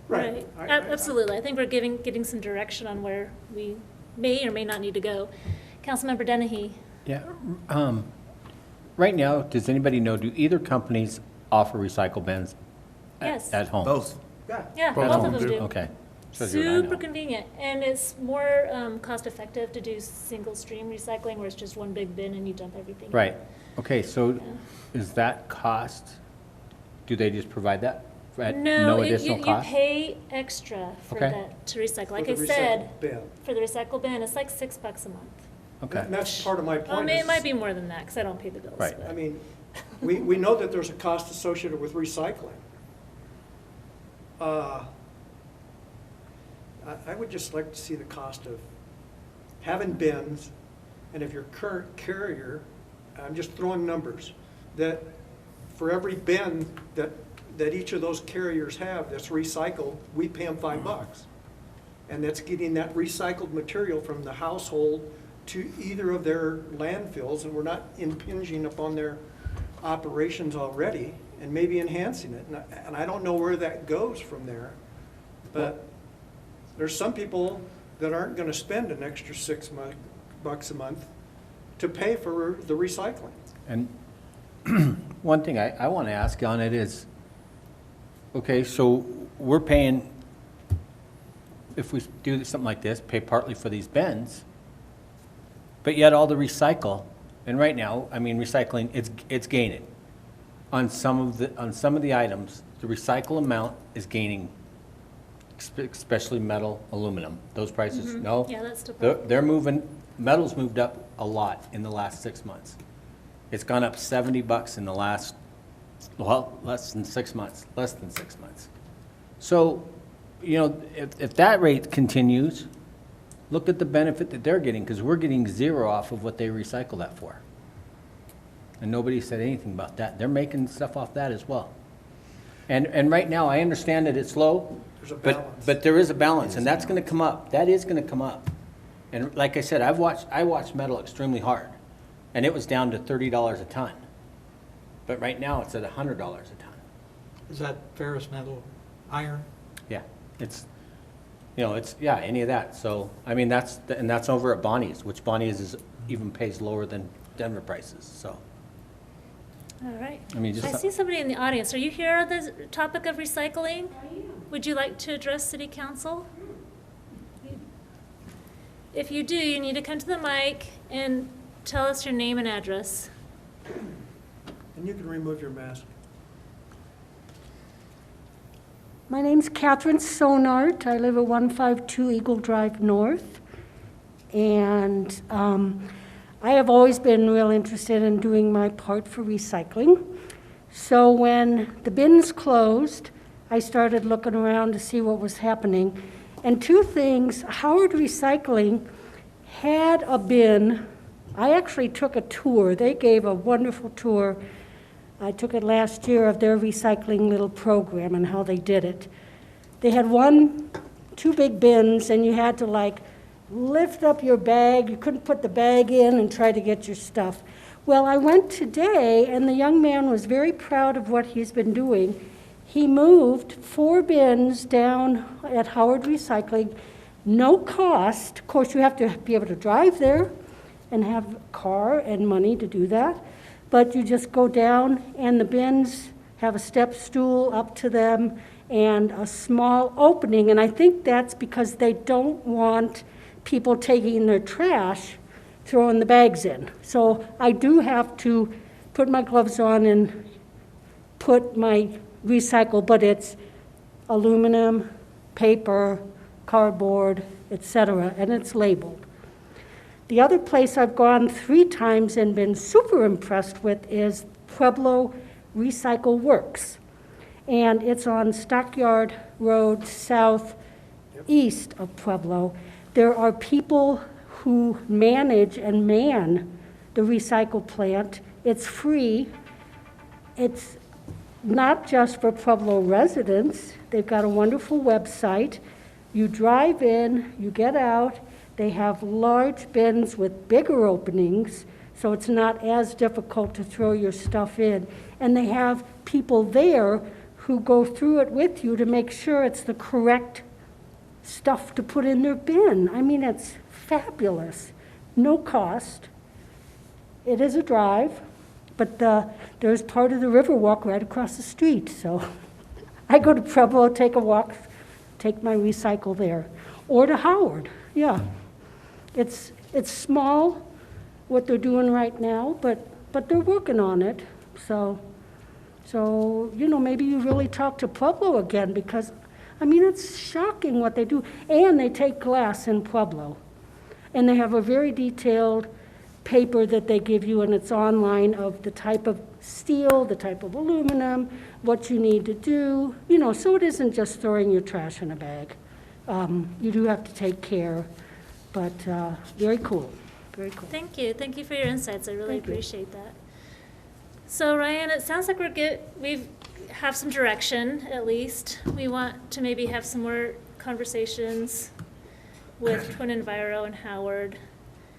S3: Right.
S1: Absolutely. I think we're getting some direction on where we may or may not need to go. Councilmember Dennehy.
S7: Yeah, right now, does anybody know, do either companies offer recycle bins
S1: Yes.
S7: at home?
S8: Both.
S1: Yeah,
S5: Both
S1: both
S5: of
S1: of
S5: them
S1: them
S5: do.
S1: do.
S7: Okay. Shows you what I know.
S1: Super convenient, and it's more cost-effective to do single-stream recycling, where it's just one big bin and you dump everything. in.
S7: Right. Okay, so is that cost, do they just provide that at no additional cost?
S1: You pay extra for
S7: Okay.
S1: that to recycle. Like
S3: For
S1: I
S3: the
S1: said,
S3: recycled bin.
S1: for the recycle bin, it's like $6 a month.
S7: Okay,
S3: And that's part of my
S1: Oh,
S3: point.
S1: it might be more than that, because I don't pay the bills.
S7: Right.
S1: but-
S3: I mean, we know that there's a cost associated with recycling. I would just like to see the cost of having bins, and if your current carrier, I'm just throwing numbers, that for every bin that each of those carriers have that's recycled, we pay them $5. And that's getting that recycled material from the household to either of their landfills, and we're not impinging upon their operations already, and maybe enhancing it. And I don't know where that goes from there, but there's some people that aren't gonna spend an extra $6 a month to pay for the recycling.
S7: and one thing I want to ask on it is, okay, so we're paying, if we do something like this, pay partly for these bins, but yet all the recycle, and right now, I mean, recycling, it's gaining. On some of the items, the recycle amount is gaining, especially metal, aluminum. Those prices, no?
S1: Yeah, that's the
S7: They're
S1: problem.
S7: they're moving, metal's moved up a lot in the last 6 months. It's gone up $70 in the last, well, less than 6 months, less than 6 months. So, you know, if that rate continues, look at the benefit that they're getting, because we're getting zero off of what they recycle that for. And nobody said anything about that. They're making stuff off that as well. And right now, I understand that it's low,
S3: There's a
S7: but,
S3: balance.
S7: but there is a balance, and that's gonna come up. That is gonna come up. And like I said, I watched metal extremely hard, and it was down to $30 a ton. But right now, it's at $100 a ton.
S6: Is that ferrous metal, iron?
S7: Yeah, it's, you know, it's, yeah, any of that. So, I mean, that's over at Bonnie's, which Bonnie's is even pays lower than Denver prices, so.
S1: All right.
S7: I mean, just
S1: I see somebody in the audience. Are you here on the topic of recycling? Would you like to address city council? If you do, you need to come to the mic and tell us your name and address.
S3: And you can remove your mask.
S9: My name's Catherine Sonart. I live at 152 Eagle Drive North. And I have always been real interested in doing my part for recycling. So when the bins closed, I started looking around to see what was happening. And two things, Howard Recycling had a bin. I actually took a tour. They gave a wonderful tour. I took it last year of their recycling little program and how they did it. They had two big bins, and you had to like lift up your bag. You couldn't put the bag in and try to get your stuff. Well, I went today, and the young man was very proud of what he's been doing. He moved 4 bins down at Howard Recycling, no cost. Of course, you have to be able to drive there and have a car and money to do that. But you just go down, and the bins have a step stool up to them and a small opening. And I think that's because they don't want people taking their trash, throwing the bags in. So I do have to put my gloves on and put my recycle, but it's aluminum, paper, cardboard, etc., and it's labeled. The other place I've gone 3 times and been super impressed with is Pueblo Recycle Works. And it's on Stockyard Road southeast of Pueblo. There are people who manage and man the recycle plant. It's free. It's not just for Pueblo residents. They've got a wonderful website. You drive in, you get out. They have large bins with bigger openings, so it's not as difficult to throw your stuff in. And they have people there who go through it with you to make sure it's the correct stuff to put in their bin. I mean, it's fabulous. No cost. It is a drive, but there's part of the Riverwalk right across the street. So I go to Pueblo, take a walk, take my recycle there. Or to Howard, yeah. It's small, what they're doing right now, but they're working on it. So, you know, maybe you really talk to Pueblo again, because, I mean, it's shocking what they do. And they take glass in Pueblo. And they have a very detailed paper that they give you, and it's online, of the type of steel, the type of aluminum, what you need to do. You know, so it isn't just throwing your trash in a bag. You do have to take care, but very cool, very cool.
S1: Thank you. Thank you for your insights. I really
S9: Thank you.
S1: appreciate that. So Ryan, it sounds like we have some direction, at least. We want to maybe have some more conversations with Twin Enviro and Howard.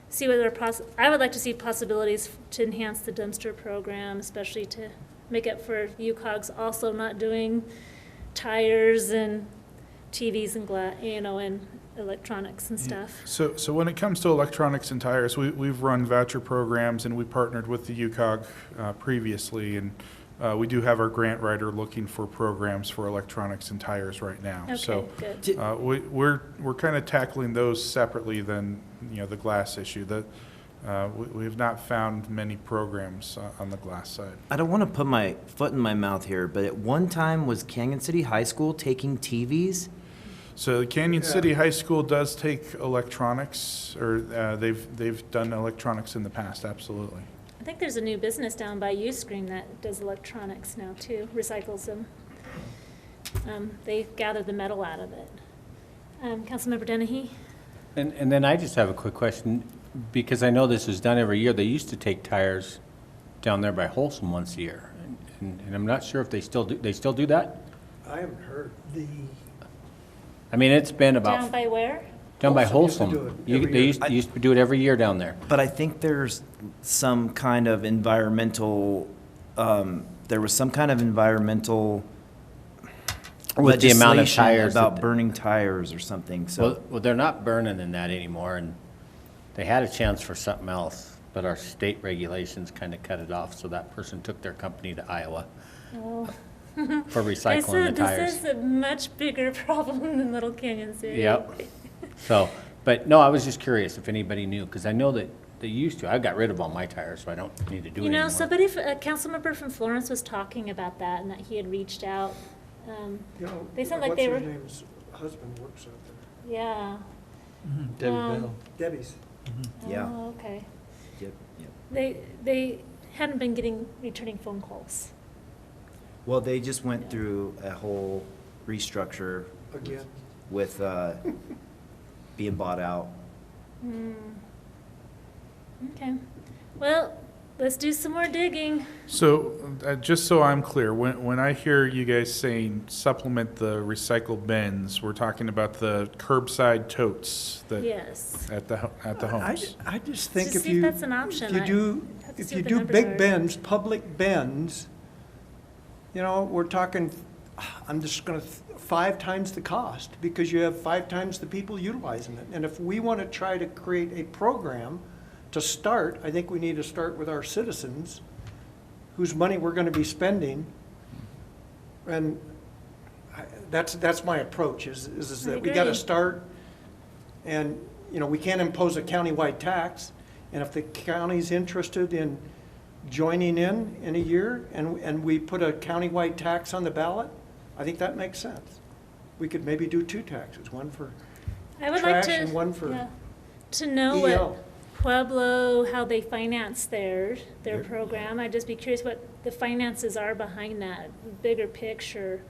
S1: See whether I would like to see possibilities to enhance the dumpster program, especially to make up for UCOG's also not doing tires and TVs and glass, you know, and electronics and stuff.
S5: So when it comes to electronics and tires, we've run voucher programs, and we partnered with the UCOG previously, and we do have our grant writer looking for programs for electronics and tires right now.
S1: Okay,
S5: So
S1: good.
S5: we're kind of tackling those separately than, you know, the glass issue. That we have not found many programs on the glass side.
S8: I don't want to put my foot in my mouth here, but at one time was Canyon City High School taking TVs?
S5: So the Canyon City High School does take electronics, or they've done electronics in the past, absolutely.
S1: I think there's a new business down by Uscreen that does electronics now too, recycles them. They gather the metal out of it. Councilmember Dennehy?
S7: And then I just have a quick question, because I know this is done every year. They used to take tires down there by Wholesome once a year. And I'm not sure if they still do that?
S3: I haven't heard.
S7: I mean, it's been about.
S1: Down by where?
S7: Down by
S3: Wholesome used to
S7: Wholesome.
S3: do it every
S7: They
S3: year.
S7: used to do it every year down there.
S8: But I think there's some kind of environmental, there was some kind of environmental
S7: With the amount of
S8: legislation
S7: tires
S8: about
S7: that-
S8: burning tires or something, so.
S7: Well, they're not burning in that anymore, and they had a chance for something else, but our state regulations kind of cut it off, so that person took their company to Iowa
S1: Oh.
S7: for
S1: I
S7: recycling the
S1: said,
S7: tires.
S1: this is a much bigger problem than Little Canyon City.
S7: Yep. So, but no, I was just curious if anybody knew, because I know that they used to. I got rid of all my tires, so I don't need to do it
S1: You know,
S7: anymore.
S1: somebody, a council member from Florence was talking about that and that he had reached out.
S3: You know,
S1: They sound like they were-
S3: What's her name's husband works out there?
S1: Yeah.
S6: Debbie
S1: Um,
S6: Bell.
S3: Debbie's.
S8: Yeah.
S1: Oh, okay.
S8: Yep, yep.
S1: They hadn't been returning phone calls.
S8: Well, they just went through a whole restructure
S3: Again.
S8: with, being bought out.
S1: Okay. Well, let's do some more digging.
S5: So, just so I'm clear, when I hear you guys saying supplement the recycled bins, we're talking about the curbside totes that
S1: Yes.
S5: at the homes.
S3: I just think
S1: To
S3: if
S1: see if
S3: you,
S1: that's an option.
S3: if you
S1: I
S3: do,
S1: have to
S3: if
S1: see
S3: you
S1: what the
S3: do
S1: numbers
S3: big
S1: are.
S3: bends, public bends, you know, we're talking, I'm just gonna, 5 times the cost, because you have 5 times the people utilizing it. And if we want to try to create a program to start, I think we need to start with our citizens, whose money we're gonna be spending. And that's my approach, is
S1: I
S3: that we gotta
S1: agree.
S3: start, and, you know, we can't impose a countywide tax. And if the county's interested in joining in a year, and we put a countywide tax on the ballot, I think that makes sense. We could maybe do 2 taxes, one for
S1: I would like
S3: trash
S1: to,
S3: and one for
S1: yeah, to know
S3: EL.
S1: what Pueblo, how they finance their program. I'd just be curious what the finances are behind that bigger picture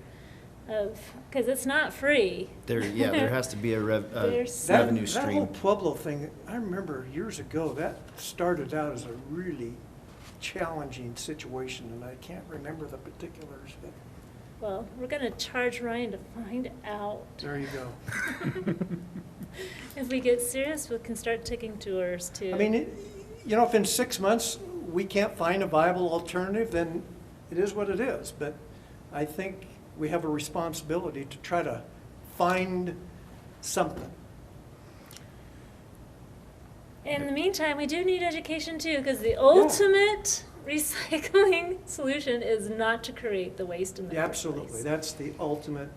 S1: of, because it's not free.
S8: There has to be a
S1: There's-
S8: revenue
S3: That whole
S8: stream.
S3: Pueblo thing, I remember years ago, that started out as a really challenging situation, and I can't remember the particulars, but
S1: Well, we're gonna charge Ryan to find out.
S3: there you go.
S1: If we get serious, we can start taking tours too.
S3: I mean, you know, if in 6 months we can't find a viable alternative, then it is what it is. But I think we have a responsibility to try to find something.
S1: In the meantime, we do need education too, because the ultimate recycling solution is not to create the waste in the
S3: Yeah,
S1: first
S3: absolutely.
S1: place.
S3: That's the ultimate,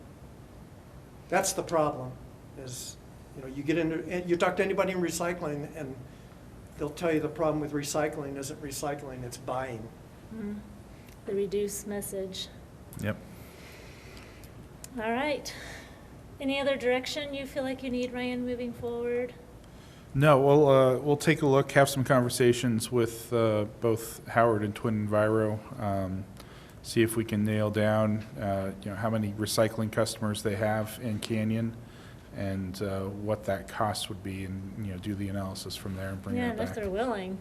S3: that's the problem, is, you know, you get into, and you talk to anybody in recycling, and they'll tell you the problem with recycling isn't recycling, it's buying.
S1: The reduced message.
S5: Yep.
S1: All right. Any other direction you feel like you need, Ryan, moving forward?
S5: No, we'll take a look, have some conversations with both Howard and Twin Enviro, see if we can nail down, you know, how many recycling customers they have in Canyon, and what that cost would be, and, you know, do the analysis from there and bring
S1: Yeah,
S5: that
S1: if
S5: back.
S1: they're willing.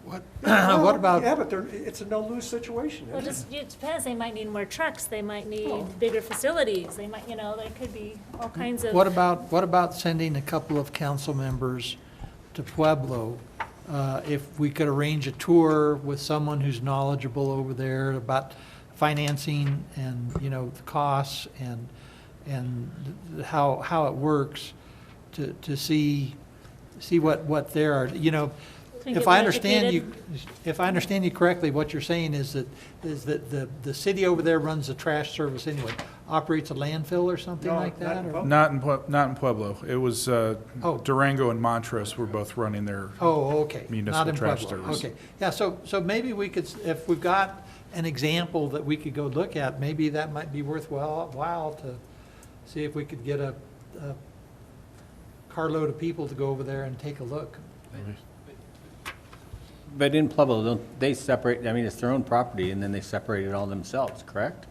S6: What
S3: Well,
S6: about?
S3: Yeah, but it's a no-lose situation,
S1: Well,
S3: isn't
S1: just,
S3: it?
S1: it depends, they might need more trucks, they might
S3: Oh.
S1: need bigger facilities, they might, you know, there could be all kinds of.
S6: What about sending a couple of council members to Pueblo? If we could arrange a tour with someone who's knowledgeable over there about financing and, you know, the costs and how it works, to see what there are, you know.
S1: To get
S6: If I
S1: more
S6: understand
S1: educated.
S6: if I understand you correctly, what you're saying is that the city over there runs the trash service anyway, operates a landfill or something
S3: No,
S6: like
S3: not
S6: that?
S3: in
S6: or-
S3: Pueblo.
S5: Not in Pueblo. It was Durango and Montrose were both running their.
S6: Oh, okay. Not
S5: Municipal
S6: in
S5: trash
S6: Pueblo.
S5: service.
S6: Okay. Yeah, so maybe we could, if we've got an example that we could go look at, maybe that might be worthwhile to see if we could get a carload of people to go over there and take a look.
S7: But in Pueblo, don't they separate, I mean, it's their own property, and then they separate it all themselves, correct?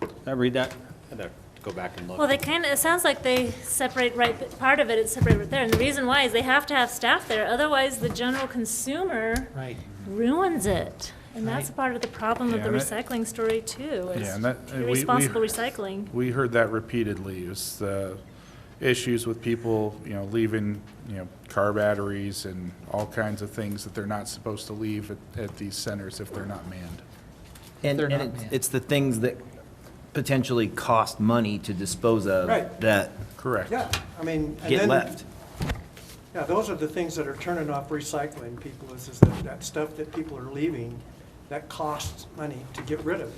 S7: Did I read that? I gotta go back and look.
S1: Well, they kind of, it sounds like they separate right, part of it is separated right there. And the reason why is they have to have staff there, otherwise the general consumer
S6: Right.
S1: ruins it. And that's
S6: Right.
S1: part of the problem of
S5: Yeah,
S1: the
S5: and that-
S1: recycling story too,
S5: Yeah,
S1: is
S5: and that,
S1: irresponsible recycling.
S5: we heard that repeatedly, is the issues with people, leaving, car batteries and all kinds of things that they're not supposed to leave at these centers if they're not manned.
S8: And
S6: They're not
S8: it's-
S6: manned.
S8: it's the things that potentially cost money to dispose of
S3: Right.
S8: that
S5: Correct.
S3: Yeah, I mean, and
S8: get
S3: then,
S8: left.
S3: yeah, those are the things that are turning off recycling people, is that stuff that people are leaving that costs money to get rid of.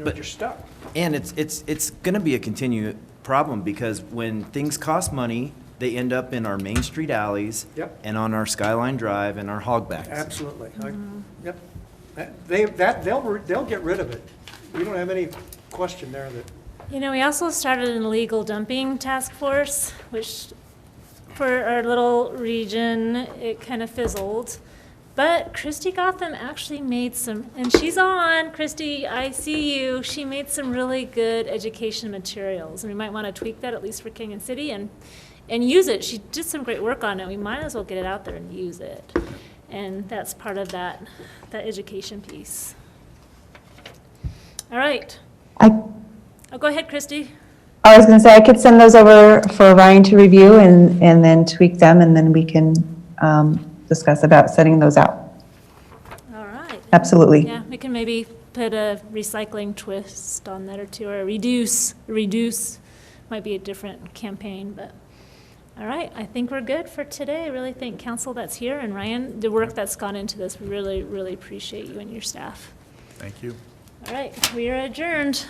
S8: But-
S3: You're stuck.
S8: And it's going to be a continued problem, because when things cost money, they end up in our Main Street alleys.
S3: Yep.
S8: And on our Skyline Drive and our hogbacks.
S3: Absolutely.
S1: Mm-hmm.
S3: Yep. They'll get rid of it. We don't have any question there that,
S1: We also started an illegal dumping task force, which for our little region, it kind of fizzled. But Christy Gotham actually made some, and she's on, Christy, I see you. She made some really good education materials, and we might want to tweak that, at least for Canyon City, and use it. She did some great work on it. We might as well get it out there and use it. And that's part of that education piece. All right. Oh, go ahead, Christy.
S10: I was going to say, I could send those over for Ryan to review and then tweak them, and then we can discuss about setting those out.
S1: All right.
S10: Absolutely.
S1: Yeah, we can maybe put a recycling twist on that or two, or reduce might be a different campaign, but, all right, I think we're good for today. I really thank council that's here, and Ryan, the work that's gone into this, we really, really appreciate you and your staff.
S5: Thank you.
S1: All right, we are adjourned.